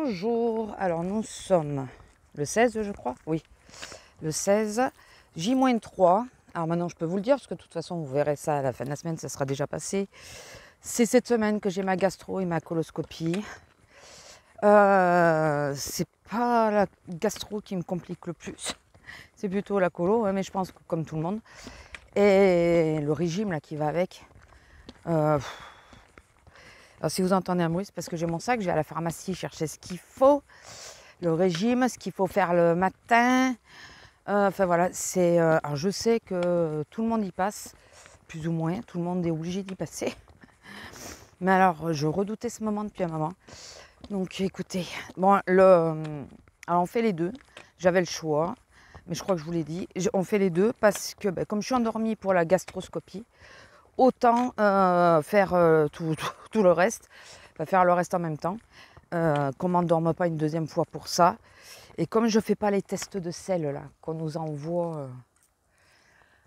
Bonjour, alors nous sommes le 16 je crois, oui, le 16, J-3, alors maintenant je peux vous le dire parce que de toute façon vous verrez ça à la fin de la semaine, ça sera déjà passé. C'est cette semaine que j'ai ma gastro et ma coloscopie. C'est pas la gastro qui me complique le plus, c'est plutôt la colo, hein, mais je pense que comme tout le monde. Et le régime là qui va avec. Alors si vous entendez un bruit, c'est parce que j'ai mon sac, je vais à la pharmacie chercher ce qu'il faut, le régime, ce qu'il faut faire le matin. Enfin voilà, c'est. Alors je sais que tout le monde y passe, plus ou moins, tout le monde est obligé d'y passer. Mais alors je redoutais ce moment depuis un moment. Donc écoutez, bon, alors on fait les deux. J'avais le choix, mais je crois que je vous l'ai dit. On fait les deux parce que comme je suis endormie pour la gastroscopie, autant faire tout le reste, faire le reste en même temps. Qu'on m'endorme pas une deuxième fois pour ça. Et comme je fais pas les tests de sel là qu'on nous envoie,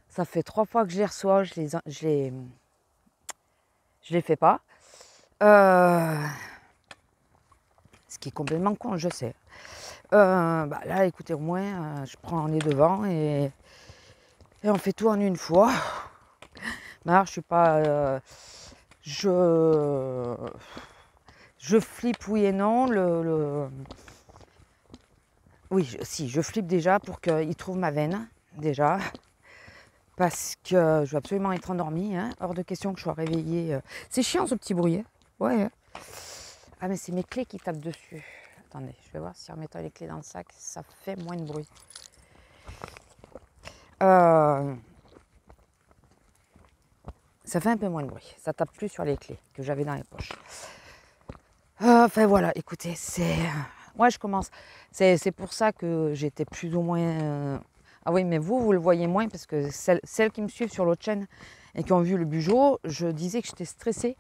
ça fait 3 fois que je les reçois, je les fais pas. Ce qui est complètement con, je sais. Là, écoutez, au moins, je prends les devants et on fait tout en une fois. Mais alors, je suis pas... je flippe, oui et non. Oui, je flippe déjà pour qu'il trouve ma veine, déjà. Parce que je veux absolument être endormie. Hein. Hors de question que je sois réveillée. C'est chiant ce petit bruit. Hein. Ouais. Ah, mais c'est mes clés qui tapent dessus. Attendez, je vais voir si en mettant les clés dans le sac, ça fait moins de bruit. Ça fait un peu moins de bruit. Ça tape plus sur les clés que j'avais dans les poches. Enfin voilà, écoutez, c'est... Moi je commence. C'est pour ça que j'étais plus ou moins... Ah oui, mais vous le voyez moins parce que celles qui me suivent sur l'autre chaîne et qui ont vu le Bugeaud, je disais que j'étais stressée.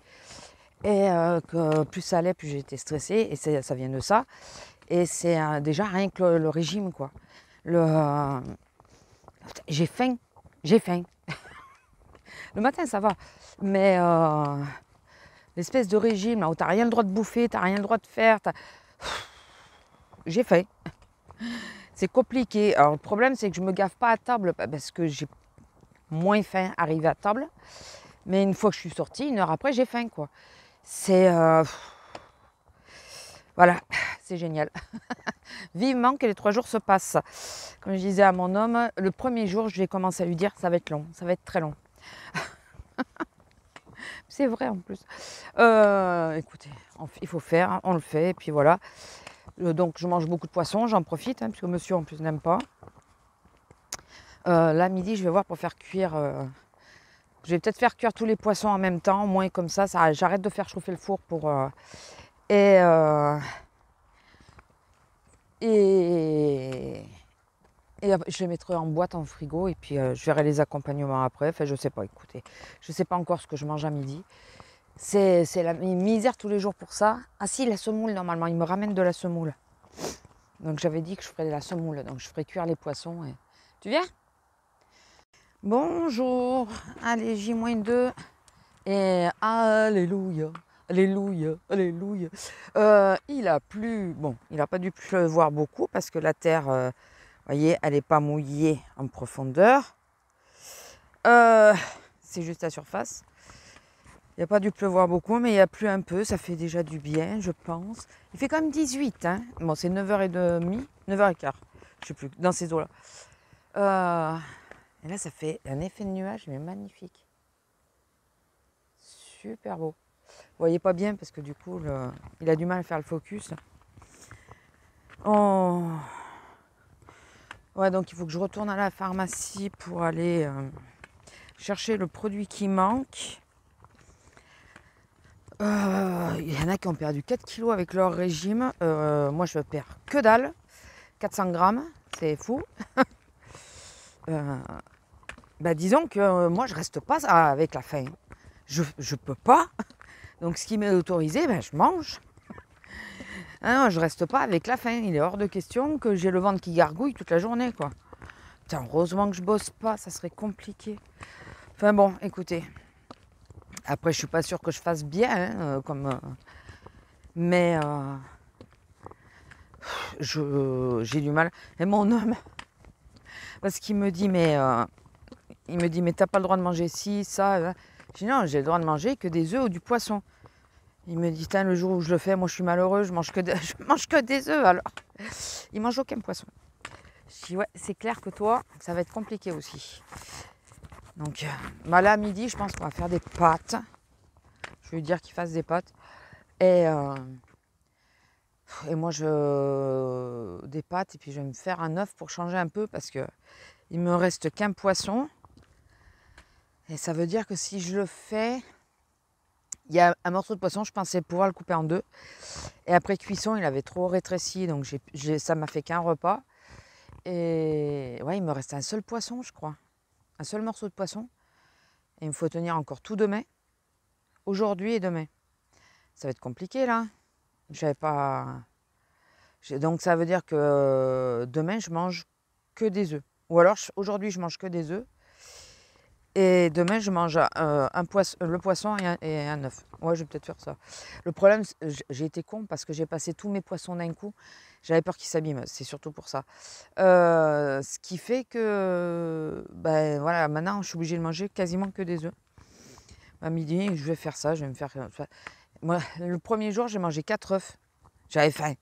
Et que plus ça allait, plus j'étais stressée. Et ça vient de ça. Et c'est déjà rien que le régime, quoi. J'ai faim. Le matin, ça va. Mais l'espèce de régime, là, où t'as rien le droit de bouffer, t'as rien le droit de faire. J'ai faim. C'est compliqué. Alors, le problème, c'est que je me gaffe pas à table parce que j'ai moins faim arrivé à table. Mais une fois que je suis sortie, 1 heure après, j'ai faim, quoi. C'est... Voilà, c'est génial. Vivement que les 3 jours se passent. Comme je disais à mon homme, le premier jour, je vais commencer à lui dire, ça va être long, ça va être très long. C'est vrai en plus. Écoutez, il faut faire, on le fait, et puis voilà. Donc je mange beaucoup de poissons, j'en profite, puisque monsieur en plus n'aime pas. Là, midi, je vais voir pour faire cuire... je vais peut-être faire cuire tous les poissons en même temps, au moins comme ça j'arrête de faire chauffer le four pour... Et je les mettrai en boîte, en frigo, et puis je verrai les accompagnements après. Enfin, je sais pas, écoutez. Je sais pas encore ce que je mange à midi. C'est la misère tous les jours pour ça. Ah si, la semoule, normalement, il me ramène de la semoule. Donc j'avais dit que je ferais de la semoule. Donc je ferai cuire les poissons. Et... Tu viens? Bonjour. Allez, J-2. Et alléluia. Alléluia, alléluia. Il a plu. Bon, il n'a pas dû pleuvoir beaucoup parce que la terre, vous voyez, elle n'est pas mouillée en profondeur. C'est juste la surface. Il n'a pas dû pleuvoir beaucoup, mais il a plu un peu. Ça fait déjà du bien, je pense. Il fait quand même 18. Hein. Bon, c'est 9h30, 9h15. Je ne sais plus, dans ces eaux-là. Et là, ça fait un effet de nuage, mais magnifique. Super beau. Vous voyez pas bien parce que du coup, il a du mal à faire le focus. Oh. Ouais, donc il faut que je retourne à la pharmacie pour aller chercher le produit qui manque. Il y en a qui ont perdu 4 kilos avec leur régime. Moi, je perds que dalle. 400 grammes, c'est fou. Disons que moi, je reste pas avec la faim. Je peux pas. Donc, ce qui m'est autorisé, je mange. Hein, je reste pas avec la faim. Il est hors de question que j'ai le ventre qui gargouille toute la journée, quoi. Putain, heureusement que je bosse pas, ça serait compliqué. Enfin bon, écoutez. Après, je suis pas sûre que je fasse bien, mais j'ai du mal. Et mon homme, parce qu'il me dit, mais t'as pas le droit de manger ci, ça. Je dis non, j'ai le droit de manger que des œufs ou du poisson. Il me dit, le jour où je le fais, moi je suis malheureux, je mange que des œufs alors. Il mange aucun poisson. Je dis ouais, c'est clair que toi, ça va être compliqué aussi. Donc là à midi, je pense qu'on va faire des pâtes. Je vais lui dire qu'il fasse des pâtes. Et moi des pâtes et puis je vais me faire un œuf pour changer un peu parce que il me reste qu'un poisson. Et ça veut dire que si je le fais, il y a un morceau de poisson, je pensais pouvoir le couper en deux. Et après cuisson, il avait trop rétréci, donc ça m'a fait qu'un repas. Et ouais, il me reste un seul poisson, je crois. Un seul morceau de poisson. Et il me faut tenir encore tout demain. Aujourd'hui et demain. Ça va être compliqué là. J'avais pas. Donc ça veut dire que demain, je mange que des œufs. Ou alors aujourd'hui, je mange que des œufs. Et demain, je mange le poisson et un œuf. Ouais, je vais peut-être faire ça. Le problème, j'ai été con parce que j'ai passé tous mes poissons d'un coup. J'avais peur qu'ils s'abîment, c'est surtout pour ça. Ce qui fait que, ben voilà, maintenant, je suis obligée de manger quasiment que des œufs. À midi, je vais faire ça, je vais me faire... Moi, le premier jour, j'ai mangé 4 œufs. J'avais faim.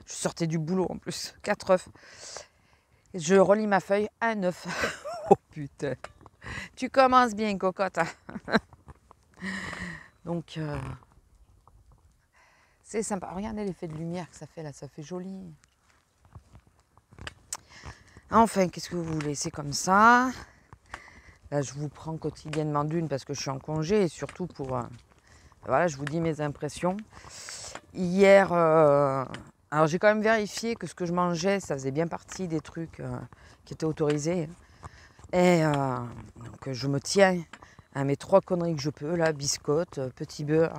Je sortais du boulot en plus. 4 œufs. Je relis ma feuille, un œuf. Oh putain. Tu commences bien, cocotte. Donc, c'est sympa. Regardez l'effet de lumière que ça fait là, ça fait joli. Enfin, qu'est-ce que vous voulez? C'est comme ça. Là, je vous prends quotidiennement d'une parce que je suis en congé et surtout pour... voilà, je vous dis mes impressions. Hier, alors j'ai quand même vérifié que ce que je mangeais, ça faisait bien partie des trucs qui étaient autorisés. Et donc je me tiens à mes 3 conneries que je peux, là, biscottes, petit beurre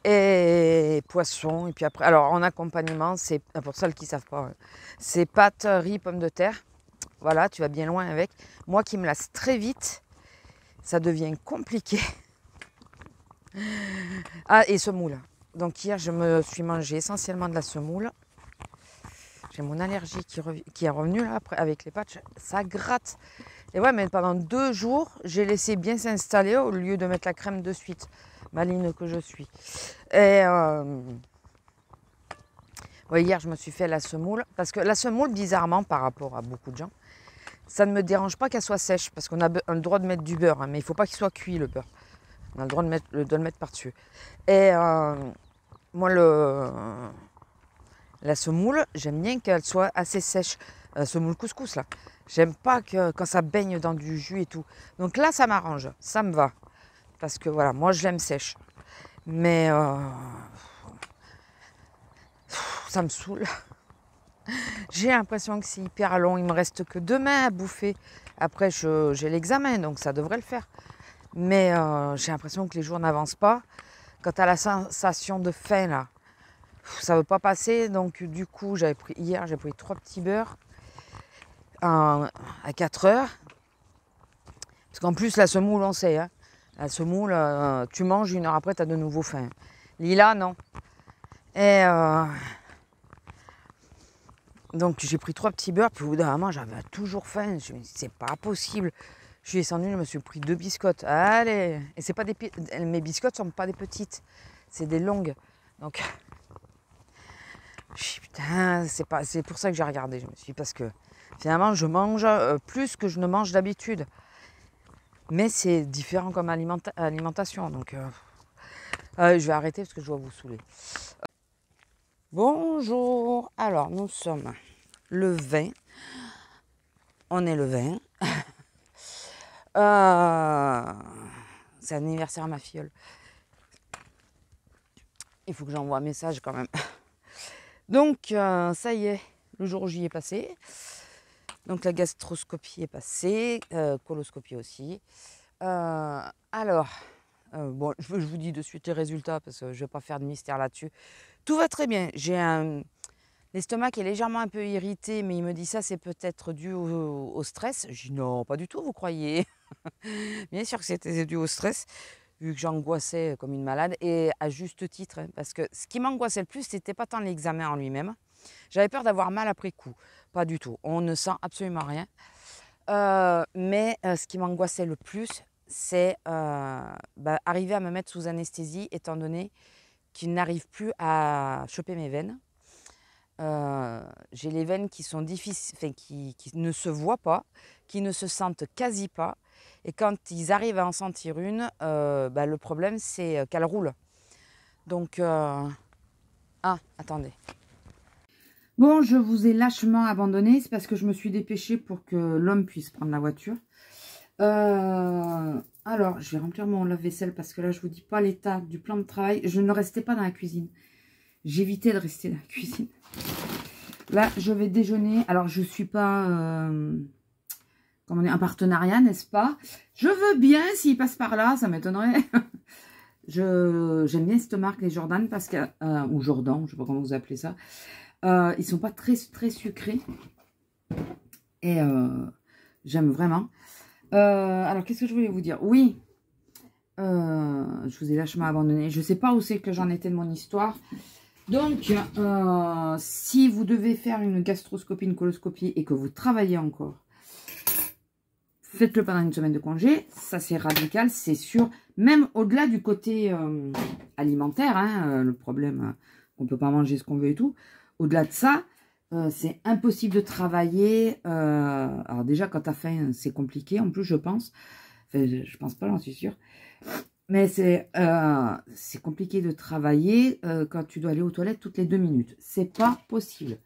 et poisson. Et puis après, alors en accompagnement, c'est pour celles qui ne savent pas, c'est pâtes, riz, pommes de terre. Voilà, tu vas bien loin avec. Moi qui me lasse très vite, ça devient compliqué. Ah, et semoule. Donc hier, je me suis mangé essentiellement de la semoule. J'ai mon allergie qui est revenue là après avec les pâtes, ça gratte. Et ouais, mais pendant 2 jours, j'ai laissé bien s'installer au lieu de mettre la crème de suite, maligne que je suis. Et ouais, hier, je me suis fait la semoule parce que la semoule, bizarrement, par rapport à beaucoup de gens, ça ne me dérange pas qu'elle soit sèche parce qu'on a le droit de mettre du beurre, hein, mais il ne faut pas qu'il soit cuit le beurre. On a le droit de le mettre par-dessus. Et moi, la semoule, j'aime bien qu'elle soit assez sèche. La semoule couscous, là. J'aime pas quand ça baigne dans du jus et tout. Donc là, ça m'arrange. Ça me va. Parce que voilà, moi, je l'aime sèche. Mais ça me saoule. J'ai l'impression que c'est hyper long. Il me reste que demain à bouffer. Après, j'ai l'examen, donc ça devrait le faire. Mais j'ai l'impression que les jours n'avancent pas. Quand tu as la sensation de faim, là, ça ne veut pas passer. Donc du coup, hier, j'ai pris 3 petits beurres à 4 heures. Parce qu'en plus, la semoule, on sait. Hein, la semoule, tu manges, 1 heure après, tu as de nouveau faim. Lila, non. Et donc j'ai pris 3 petits beurres. Puis au bout d'un moment, j'avais toujours faim. Je me suis dit, c'est pas possible. Je suis descendue, je me suis pris 2 biscottes. Allez. Et c'est pas mes biscottes sont pas des petites. C'est des longues. Donc... putain, c'est pour ça que j'ai regardé. Je me suis dit, parce que finalement, je mange plus que je ne mange d'habitude. Mais c'est différent comme alimentation. Donc, je vais arrêter parce que je dois vous saouler. Bonjour. Alors, nous sommes le 20. On est le 20. C'est l'anniversaire à ma filleule. Il faut que j'envoie un message quand même. Donc, ça y est, le jour où j'y ai passé. Donc, la gastroscopie est passée, coloscopie aussi. Alors, bon, je vous dis de suite les résultats parce que je ne vais pas faire de mystère là-dessus. Tout va très bien. J'ai l'estomac qui est légèrement un peu irrité, mais il me dit ça, c'est peut-être dû au stress. Je dis non, pas du tout, vous croyez? Bien sûr que c'était dû au stress. vu que j'angoissais comme une malade, et à juste titre, hein, parce que ce qui m'angoissait le plus, c'était pas tant l'examen en lui-même. J'avais peur d'avoir mal après coup, pas du tout. On ne sent absolument rien. Mais ce qui m'angoissait le plus, c'est arriver à me mettre sous anesthésie, étant donné qu'il n'arrive plus à choper mes veines. J'ai les veines qui sont difficiles, enfin, qui ne se voient pas, qui ne se sentent quasi pas. Et quand ils arrivent à en sentir une, le problème c'est qu'elle roule. Donc, ah, attendez. Bon, je vous ai lâchement abandonné, c'est parce que je me suis dépêchée pour que l'homme puisse prendre la voiture. Alors, je vais remplir mon lave-vaisselle parce que là, je vous dis pas l'état du plan de travail. Je ne restais pas dans la cuisine. J'évitais de rester dans la cuisine. Là, je vais déjeuner. Alors, je suis pas... comme on est un partenariat, n'est-ce pas? Je veux bien s'il passe par là, ça m'étonnerait. J'aime bien cette marque, les Jordan, parce que... ou Jordan, je sais pas comment vous appelez ça. Ils sont pas très sucrés. Et j'aime vraiment. Alors, qu'est-ce que je voulais vous dire? Oui, je vous ai lâchement abandonné. Je sais pas où c'est que j'en étais de mon histoire. Donc, si vous devez faire une gastroscopie, une coloscopie et que vous travaillez encore, faites-le pendant une semaine de congé. Ça, c'est radical, c'est sûr. Même au-delà du côté alimentaire, hein, le problème qu'on ne peut pas manger ce qu'on veut et tout. Au-delà de ça, c'est impossible de travailler. Alors déjà, quand tu as faim, c'est compliqué. En plus, je pense. Enfin, je pense pas, j'en suis sûre. Mais c'est compliqué de travailler quand tu dois aller aux toilettes toutes les 2 minutes. C'est pas possible.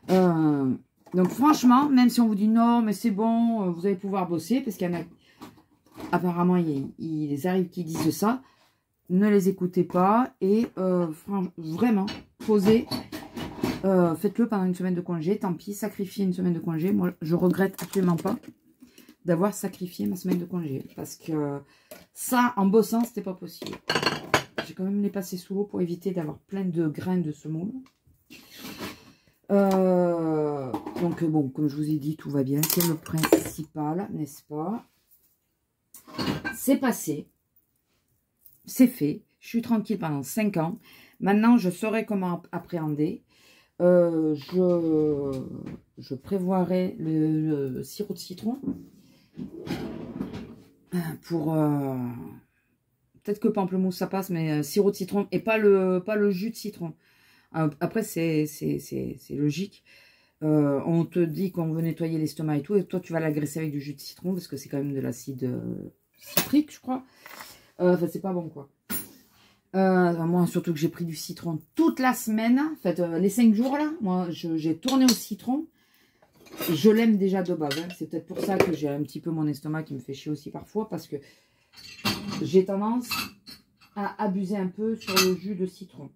Donc franchement, même si on vous dit non, mais c'est bon, vous allez pouvoir bosser, parce qu'il y en a, apparemment, il arrive qui disent ça, ne les écoutez pas, et vraiment, posez, faites-le pendant une semaine de congé, tant pis, sacrifiez une semaine de congé. Moi, je regrette absolument pas d'avoir sacrifié ma semaine de congé, parce que ça, en bossant, c'était pas possible. J'ai quand même les passer sous l'eau pour éviter d'avoir plein de graines de semoule. Donc bon, comme je vous ai dit, tout va bien, c'est le principal, n'est-ce pas? C'est passé, c'est fait, je suis tranquille pendant 5 ans. Maintenant, je saurai comment appréhender. Je prévoirai le sirop de citron pour peut-être que pamplemousse ça passe, mais sirop de citron et pas le jus de citron. Après, c'est logique. On te dit qu'on veut nettoyer l'estomac et tout, et toi, tu vas l'agresser avec du jus de citron, parce que c'est quand même de l'acide citrique, je crois. Enfin, c'est pas bon, quoi. Moi, surtout que j'ai pris du citron toute la semaine. En fait, les 5 jours, là, moi, j'ai tourné au citron. Et je l'aime déjà de base. Hein. C'est peut-être pour ça que j'ai un petit peu mon estomac qui me fait chier aussi parfois, parce que j'ai tendance à abuser un peu sur le jus de citron.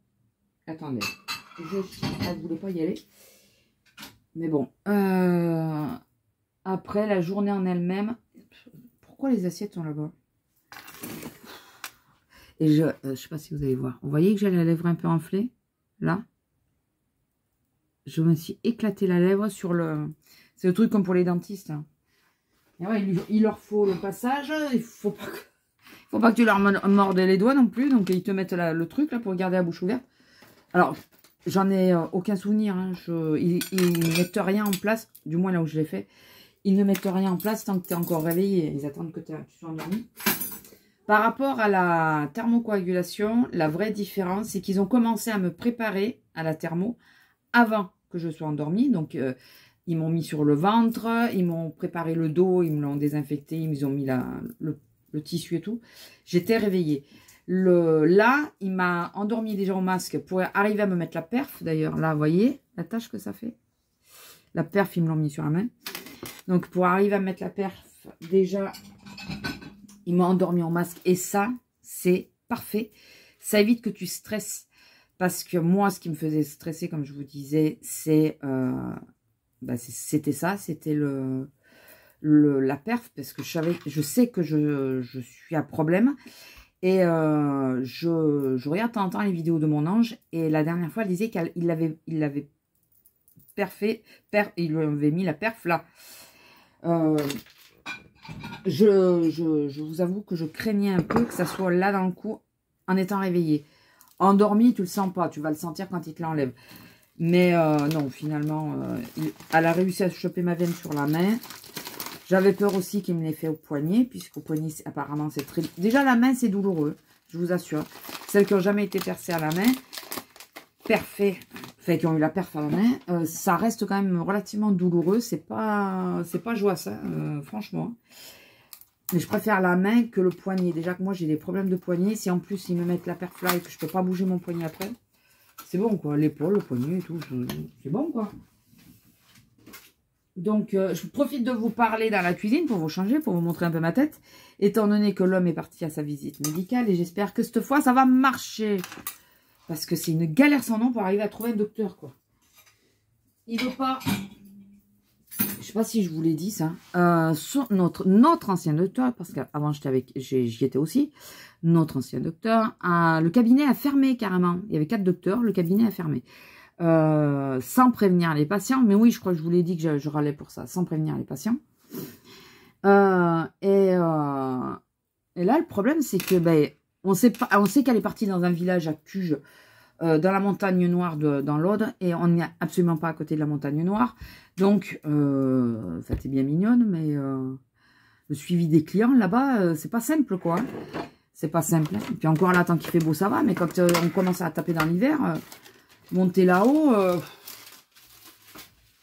Attendez. Je ne voulais pas y aller. Mais bon. Après, la journée en elle-même. Pourquoi les assiettes sont là-bas? Et je sais pas si vous allez voir. Vous voyez que j'ai la lèvre un peu enflée? Là. Je me suis éclaté la lèvre sur le... C'est le truc comme pour les dentistes. Hein. Et ouais, il leur faut le passage. Il faut pas que tu leur mordes les doigts non plus. Donc, ils te mettent le truc là pour garder la bouche ouverte. Alors, j'en ai aucun souvenir. Hein. Ils ne mettent rien en place. Du moins là où je l'ai fait. Ils ne mettent rien en place tant que tu es encore réveillé. Ils attendent que tu sois endormi. Par rapport à la thermocoagulation, la vraie différence, c'est qu'ils ont commencé à me préparer à la thermo avant que je sois endormie. Donc, ils m'ont mis sur le ventre, ils m'ont préparé le dos, ils me l'ont désinfecté, ils m'ont mis le tissu et tout. J'étais réveillée. Là, il m'a endormi déjà au masque pour arriver à me mettre la perf. D'ailleurs, là, vous voyez la tâche que ça fait. La perf, ils me l'ont mis sur la main. Donc, pour arriver à mettre la perf, déjà... Il m'a endormi en masque et ça, c'est parfait. Ça évite que tu stresses. Parce que moi, ce qui me faisait stresser, comme je vous disais, c'était ça. C'était la perf. Parce que je sais que je suis à problème. Et je regarde de temps en temps les vidéos de mon ange. Et la dernière fois, elle disait qu'il l'avait perfé. Il lui avait mis la perf là. je vous avoue que je craignais un peu que ça soit là dans le cou en étant réveillé. Endormi, tu le sens pas, tu vas le sentir quand il te l'enlève. Mais non, finalement, elle a réussi à choper ma veine sur la main. J'avais peur aussi qu'il me l'ait fait au poignet, puisqu'au poignet, apparemment, c'est très... Déjà, la main, c'est douloureux, je vous assure. Celles qui n'ont jamais été percées à la main, enfin, qui ont eu la perf à la main, ça reste quand même relativement douloureux. C'est pas joie, ça, franchement. Mais je préfère la main que le poignet. Déjà que moi, j'ai des problèmes de poignet. Si en plus, ils me mettent la perf là et que je peux pas bouger mon poignet après, c'est bon, quoi. L'épaule, le poignet et tout, c'est bon, quoi. Donc, je profite de vous parler dans la cuisine pour vous changer, pour vous montrer un peu ma tête. Étant donné que l'homme est parti à sa visite médicale. Et j'espère que cette fois, ça va marcher. Parce que c'est une galère sans nom pour arriver à trouver un docteur, quoi. Il veut pas... Je sais pas si je vous l'ai dit, ça. Notre ancien docteur, parce qu'avant, j'y étais aussi. Notre ancien docteur, le cabinet a fermé carrément. Il y avait 4 docteurs, le cabinet a fermé. Sans prévenir les patients. Mais oui, je crois que je vous l'ai dit que je râlais pour ça, sans prévenir les patients. Et là, le problème, c'est que on sait qu'elle est partie dans un village à Cuges, dans la montagne noire dans l'Aude, et on n'est absolument pas à côté de la montagne noire. Donc, ça c'est bien mignonne, mais le suivi des clients là-bas, c'est pas simple, quoi. C'est pas simple. Et puis encore là, tant qu'il fait beau, ça va, mais quand on commence à taper dans l'hiver... monter là-haut,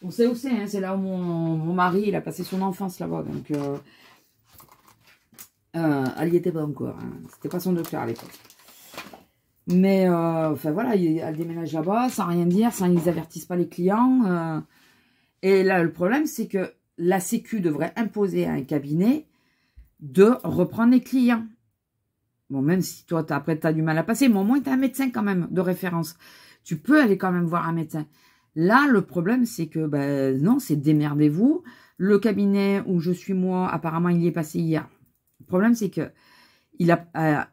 on sait où c'est, hein, c'est là où mon mari, il a passé son enfance là-bas, donc elle y était pas encore, hein, c'était pas son docteur à l'époque. Mais, enfin voilà, elle déménage là-bas, sans rien dire, sans ils avertissent pas les clients, et là, le problème, c'est que la Sécu devrait imposer à un cabinet de reprendre les clients. Bon, même si toi, après, tu as du mal à passer, mais au moins, tu as un médecin quand même de référence. Tu peux aller quand même voir un médecin. Là, le problème, c'est que, non, c'est démerdez-vous. Le cabinet où je suis, moi, apparemment, il y est passé hier. Le problème, c'est que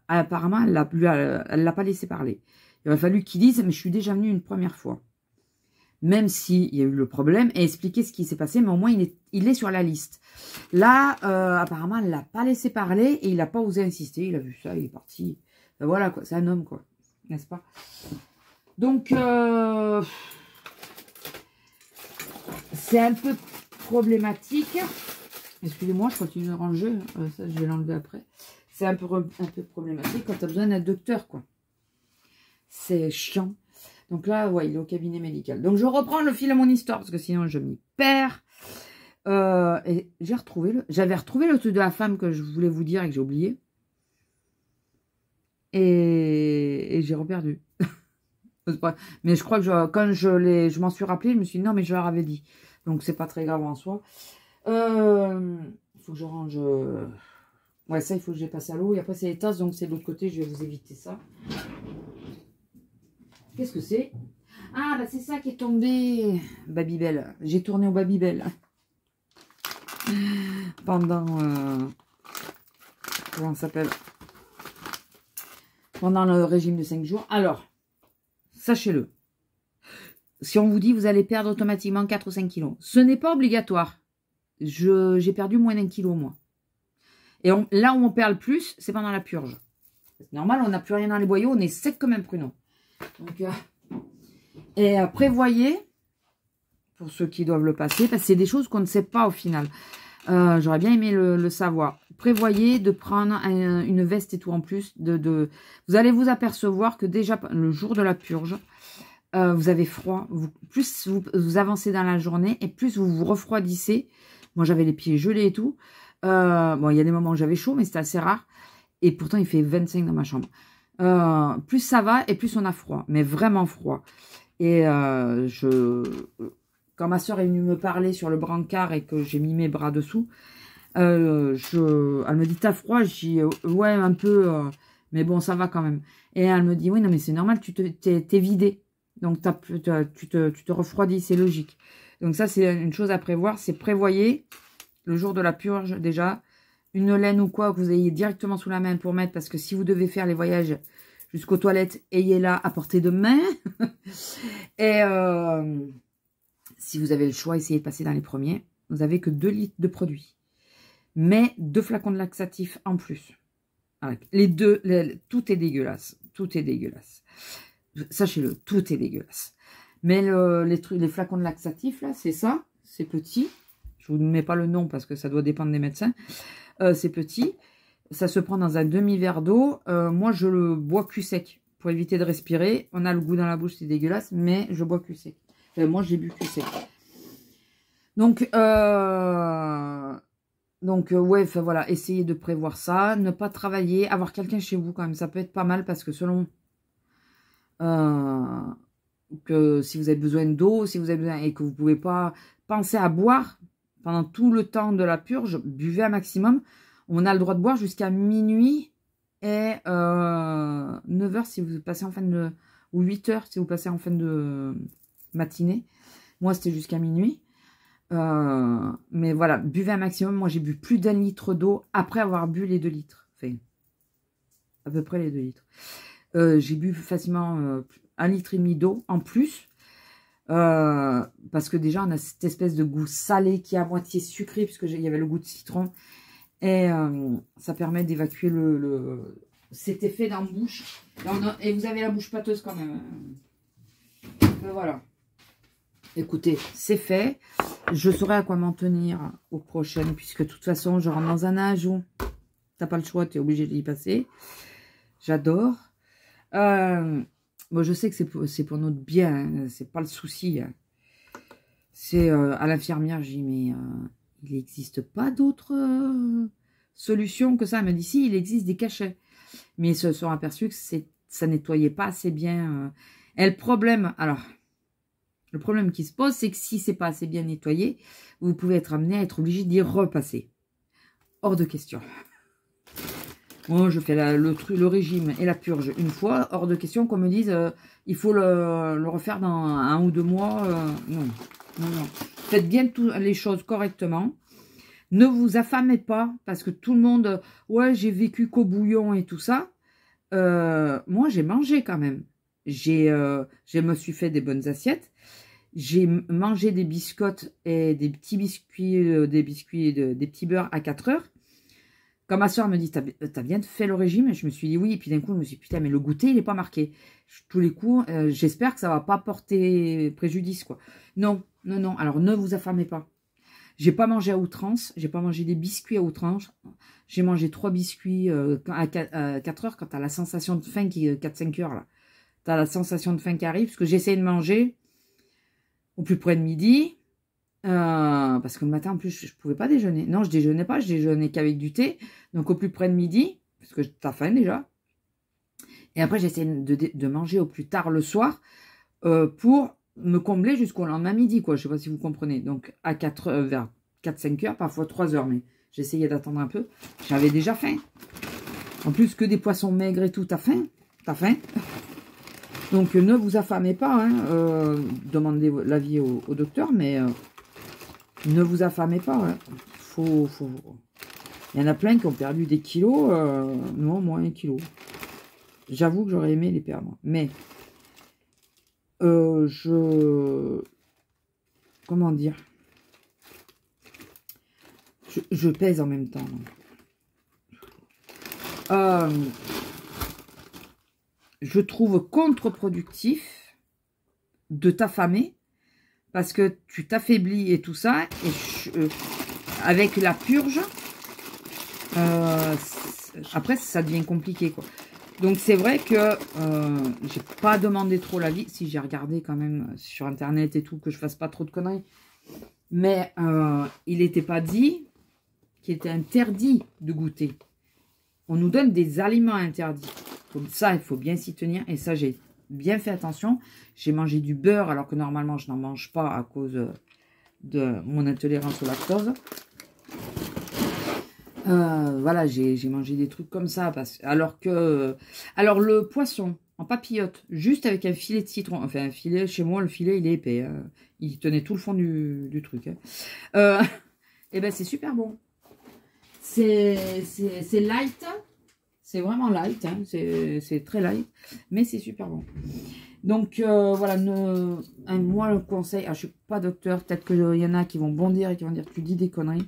apparemment, elle l'a pas laissé parler. Il aurait fallu qu'il dise, mais je suis déjà venue une première fois. Même s'il y a eu le problème, et expliquer ce qui s'est passé, mais au moins, il est sur la liste. Là, apparemment, elle l'a pas laissé parler, et il n'a pas osé insister. Il a vu ça, il est parti. Ben voilà, quoi, c'est un homme, quoi. N'est-ce pas? Donc, c'est un peu problématique. Excusez-moi, je continue de ranger. Ça, je vais l'enlever après. C'est un peu problématique quand tu as besoin d'un docteur, quoi. C'est chiant. Donc là, ouais, il est au cabinet médical. Donc, je reprends le fil à mon histoire, parce que sinon, je m'y perds. Et j'avais retrouvé le truc de la femme que je voulais vous dire et que j'ai oublié. Et j'ai reperdu. Mais je crois que quand je m'en suis rappelé, je me suis dit non, mais je leur avais dit. Donc, c'est pas très grave en soi. Il faut que je range... Ouais, ça, il faut que je les passe à l'eau. Et après, c'est les tasses, donc c'est de l'autre côté. Je vais vous éviter ça. Qu'est-ce que c'est? Ah, bah c'est ça qui est tombé. Babybel. J'ai tourné au Babybel. Pendant... comment ça s'appelle? Pendant le régime de 5 jours. Alors, sachez-le. Si on vous dit vous allez perdre automatiquement 4 ou 5 kilos, ce n'est pas obligatoire. J'ai perdu moins d'1 kilo, moi. Et là où on perd le plus, c'est pendant la purge. C'est normal, on n'a plus rien dans les boyaux, on est sec comme un pruneau. Donc, prévoyez, pour ceux qui doivent le passer, parce que c'est des choses qu'on ne sait pas au final. J'aurais bien aimé le savoir. Prévoyez de prendre une veste et tout en plus. Vous allez vous apercevoir que déjà, le jour de la purge, vous avez froid. Plus vous avancez dans la journée et plus vous vous refroidissez. Moi, j'avais les pieds gelés et tout. Bon, il y a des moments où j'avais chaud, mais c'était assez rare. Et pourtant, il fait 25 dans ma chambre. Plus ça va et plus on a froid. Mais vraiment froid. Et quand ma soeur est venue me parler sur le brancard et que j'ai mis mes bras dessous, elle me dit, t'as froid? Je dis, ouais, un peu, mais bon, ça va quand même. Et elle me dit, oui, non, mais c'est normal, t'es vidé. Donc, tu te refroidis, c'est logique. Donc, ça, c'est une chose à prévoir. C'est prévoyez le jour de la purge, déjà, une laine ou quoi que vous ayez directement sous la main pour mettre, parce que si vous devez faire les voyages jusqu'aux toilettes, ayez-la à portée de main. Et si vous avez le choix, essayez de passer dans les premiers. Vous n'avez que 2 litres de produit. mais 2 flacons de laxatif en plus. Les deux, tout est dégueulasse. Tout est dégueulasse. Sachez-le, tout est dégueulasse. Mais les flacons de laxatif, là, c'est ça. C'est petit. Je ne vous mets pas le nom parce que ça doit dépendre des médecins. C'est petit. Ça se prend dans un demi-verre d'eau. Moi, je le bois cul sec pour éviter de respirer. On a le goût dans la bouche, c'est dégueulasse, mais je bois cul sec. Moi, j'ai bu cul sec. Donc, ouais, enfin voilà, essayez de prévoir ça. Ne pas travailler. Avoir quelqu'un chez vous, quand même, ça peut être pas mal parce que selon... que si vous avez besoin d'eau, si vous avez besoin et que vous pouvez pas penser à boire pendant tout le temps de la purge, buvez un maximum. On a le droit de boire jusqu'à minuit et 9 h si vous passez en fin de... ou 8 h si vous passez en fin de matinée. Moi, c'était jusqu'à minuit. Mais voilà, buvez un maximum. Moi, j'ai bu plus d'1 litre d'eau après avoir bu les 2 litres. Enfin, à peu près les 2 litres. J'ai bu facilement 1,5 litre d'eau en plus. Parce que déjà, on a cette espèce de goût salé qui est à moitié sucré, puisque il y avait le goût de citron. Et ça permet d'évacuer cet effet dans la bouche. Et vous avez la bouche pâteuse quand même. Voilà. Écoutez, c'est fait. Je saurai à quoi m'en tenir aux prochaines, puisque de toute façon, je rentre dans un âge où t'as pas le choix, tu es obligé d'y passer. J'adore. Bon, je sais que c'est pour notre bien, hein, c'est pas le souci. Hein. C'est à l'infirmière, j'ai dit, mais il n'existe pas d'autres solutions que ça. Elle m'a dit, si, il existe des cachets. Mais ils se sont aperçus que ça nettoyait pas assez bien. Et le problème, alors, le problème qui se pose, c'est que si c'est pas assez bien nettoyé, vous pouvez être amené à être obligé d'y repasser. Hors de question. Moi, je fais le régime et la purge une fois. Hors de question qu'on me dise, il faut le refaire dans 1 ou 2 mois. Non, non, non. Faites bien les choses correctement. Ne vous affamez pas, parce que tout le monde, ouais, j'ai vécu qu'au bouillon et tout ça. Moi, j'ai mangé quand même. Je me suis fait des bonnes assiettes. J'ai mangé des biscottes et des petits biscuits, des petits beurres à 4 heures. Quand ma soeur me dit, t'as bien fait le régime? Et je me suis dit oui. Et puis d'un coup, je me suis dit, putain, mais le goûter, il n'est pas marqué. Tous les coups, j'espère que ça ne va pas porter préjudice, quoi. Non, non, non. Alors, ne vous affamez pas. J'ai pas mangé à outrance. J'ai pas mangé des biscuits à outrance. J'ai mangé 3 biscuits à 4 heures quand tu as la sensation de faim, 4-5 heures, là. Tu as la sensation de faim qui arrive. Parce que j'essaie de manger au plus près de midi. Parce que le matin, en plus, je pouvais pas déjeuner. Non, je déjeunais pas, je déjeunais qu'avec du thé. Donc, au plus près de midi, parce que t'as faim déjà. Et après, j'essaie de manger au plus tard le soir pour me combler jusqu'au lendemain midi, quoi. Je sais pas si vous comprenez. Donc, à 4 heures, vers 4-5 heures, parfois 3 heures, mais j'essayais d'attendre un peu. J'avais déjà faim. En plus, que des poissons maigres et tout, t'as faim. T'as faim. Donc, ne vous affamez pas. Hein. Demandez l'avis au docteur, mais... ne vous affamez pas, hein. Il y en a plein qui ont perdu des kilos. Non, moi, 1 kilo. J'avoue que j'aurais aimé les perdre. Mais, comment dire? Je pèse en même temps. Je trouve contre-productif de t'affamer. Parce que tu t'affaiblis et tout ça. Et avec la purge, après, ça devient compliqué, quoi. Donc, c'est vrai que j'ai pas demandé trop l'avis. Si, j'ai regardé quand même sur Internet et tout, que je fasse pas trop de conneries. Mais il n'était pas dit qu'il était interdit de goûter. On nous donne des aliments interdits. Comme ça, il faut bien s'y tenir. Et ça, j'ai bien fait attention. J'ai mangé du beurre alors que normalement je n'en mange pas à cause de mon intolérance au lactose. Voilà, j'ai mangé des trucs comme ça. Alors le poisson en papillote, juste avec un filet de citron. Enfin, un filet, chez moi, le filet, il est épais. Hein. Il tenait tout le fond du truc. Hein. Et ben, c'est super bon. C'est light. C'est vraiment light, hein. C'est très light, mais c'est super bon. Donc, voilà, moi, le conseil, je ne suis pas docteur, peut-être qu'il y en a qui vont bondir et qui vont dire, tu dis des conneries.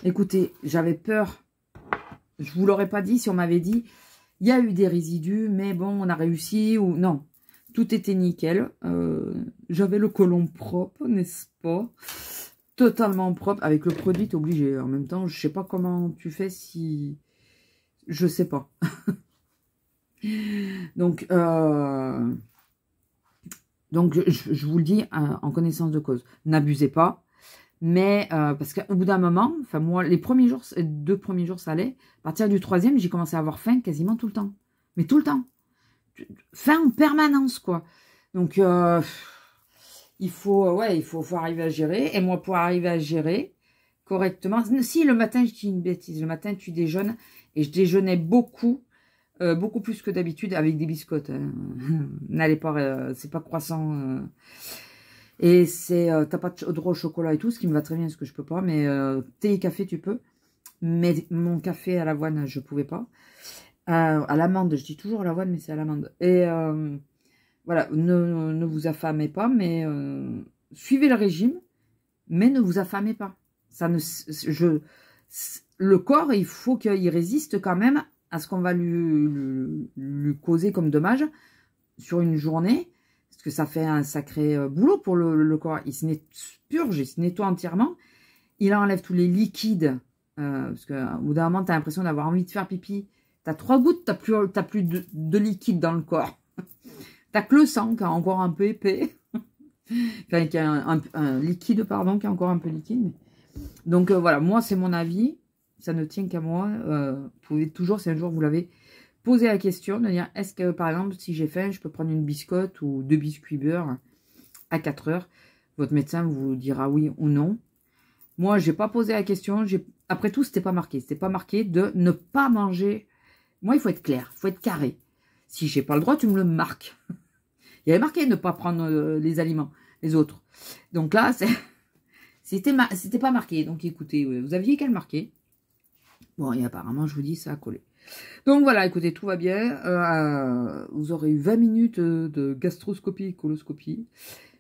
Écoutez, j'avais peur. Je vous l'aurais pas dit si on m'avait dit, il y a eu des résidus, mais bon, on a réussi ou non. Tout était nickel. J'avais le côlon propre, n'est-ce pas? Totalement propre. Avec le produit, t'es obligé. En même temps, je sais pas comment tu fais si... Je sais pas. Donc, je vous le dis en connaissance de cause. N'abusez pas. Mais parce qu'au bout d'un moment, enfin moi, les premiers jours, 2 premiers jours, ça allait. À partir du 3e, j'ai commencé à avoir faim quasiment tout le temps. Mais tout le temps. Faim en permanence, quoi. Donc, il faut arriver à gérer. Et moi, pour arriver à gérer correctement... Si, le matin, je dis une bêtise. Le matin, tu déjeunes. Et je déjeunais beaucoup. Beaucoup plus que d'habitude avec des biscottes. Hein. N'allez pas... c'est pas croissant... Et c'est, t'as pas de droit au chocolat et tout, ce qui me va très bien, ce que je peux pas. Mais thé et café, tu peux. Mais mon café à l'avoine, je pouvais pas. À l'amande, je dis toujours à l'avoine, mais c'est à l'amande. Et voilà, ne vous affamez pas, mais suivez le régime, mais ne vous affamez pas. Ça ne, le corps, il faut qu'il résiste quand même à ce qu'on va lui causer comme dommage sur une journée. Parce que ça fait un sacré boulot pour le corps. Il se purge, il se nettoie entièrement. Il enlève tous les liquides. Parce qu'au bout d'un moment, tu as l'impression d'avoir envie de faire pipi. Tu as 3 gouttes, tu n'as plus de liquide dans le corps. Tu n'as que le sang qui est encore un peu épais. Enfin, qui a un liquide, pardon, qui est encore un peu liquide. Donc voilà, moi, c'est mon avis. Ça ne tient qu'à moi. Vous pouvez toujours, si un jour vous l'avez... poser la question de dire, est-ce que, par exemple, si j'ai faim, je peux prendre une biscotte ou 2 biscuits beurre à 4 heures. Votre médecin vous dira oui ou non. Moi, j'ai pas posé la question. Après tout, c'était pas marqué. C'était pas marqué de ne pas manger. Moi, il faut être clair, il faut être carré. Si j'ai pas le droit, tu me le marques. Il y avait marqué ne pas prendre les aliments, les autres. Donc là, c'était pas marqué. Donc écoutez, vous aviez qu'à le marquer. Bon, et apparemment, je vous dis, ça a collé. Donc voilà, écoutez, tout va bien. Vous aurez eu 20 minutes de gastroscopie et coloscopie.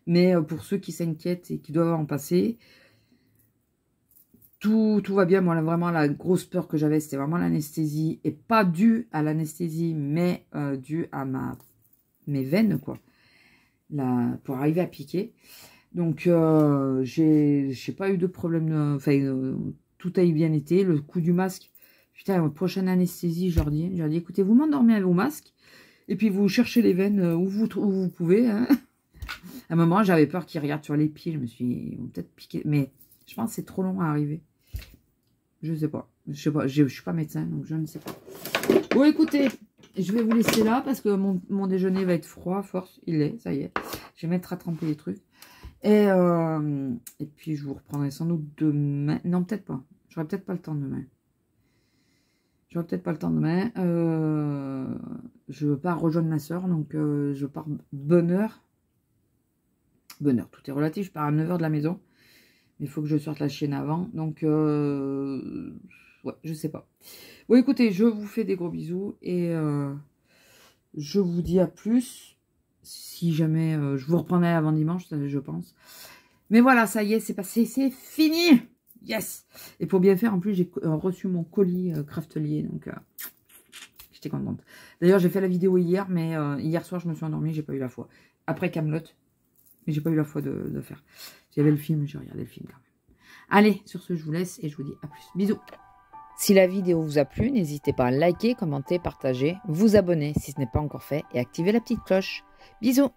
Mais pour ceux qui s'inquiètent et qui doivent en passer, tout va bien. Moi, vraiment, la grosse peur que j'avais, c'était vraiment l'anesthésie. Et pas dû à l'anesthésie, mais dû à mes veines, quoi. Pour arriver à piquer. Donc, j'ai pas eu de problème. Enfin, tout a bien été. Le coup du masque. Putain, prochaine anesthésie, je leur dis, écoutez, vous m'endormez au masque, et puis vous cherchez les veines où vous pouvez. Hein. À un moment, j'avais peur qu'ils regardent sur les pieds, je me suis peut-être piqué, mais je pense que c'est trop long à arriver. Je sais pas, je suis pas médecin, donc je ne sais pas. Bon, écoutez, je vais vous laisser là, parce que mon déjeuner va être froid, à force, il est, ça y est. Je vais mettre à tremper les trucs. Et puis, je vous reprendrai sans doute demain. Non, peut-être pas. J'aurai peut-être pas le temps demain. J'aurai peut-être pas le temps demain. Je pars rejoindre ma soeur, donc je pars bonne heure. Bonne heure, tout est relatif. Je pars à 9 h de la maison. Mais il faut que je sorte la chienne avant. Donc, ouais, je sais pas. Bon, écoutez, je vous fais des gros bisous. Et je vous dis à plus. Si jamais, je vous reprendrai avant dimanche, je pense. Mais voilà, ça y est, c'est passé, c'est fini. Yes! Et pour bien faire, en plus, j'ai reçu mon colis Craftelier, donc j'étais contente. D'ailleurs, j'ai fait la vidéo hier, mais hier soir, je me suis endormie, j'ai pas eu la foi. Après Kaamelott, mais j'ai pas eu la foi de faire. J'avais le film, j'ai regardé le film quand même. Allez, sur ce, je vous laisse et je vous dis à plus. Bisous! Si la vidéo vous a plu, n'hésitez pas à liker, commenter, partager, vous abonner si ce n'est pas encore fait et activer la petite cloche. Bisous!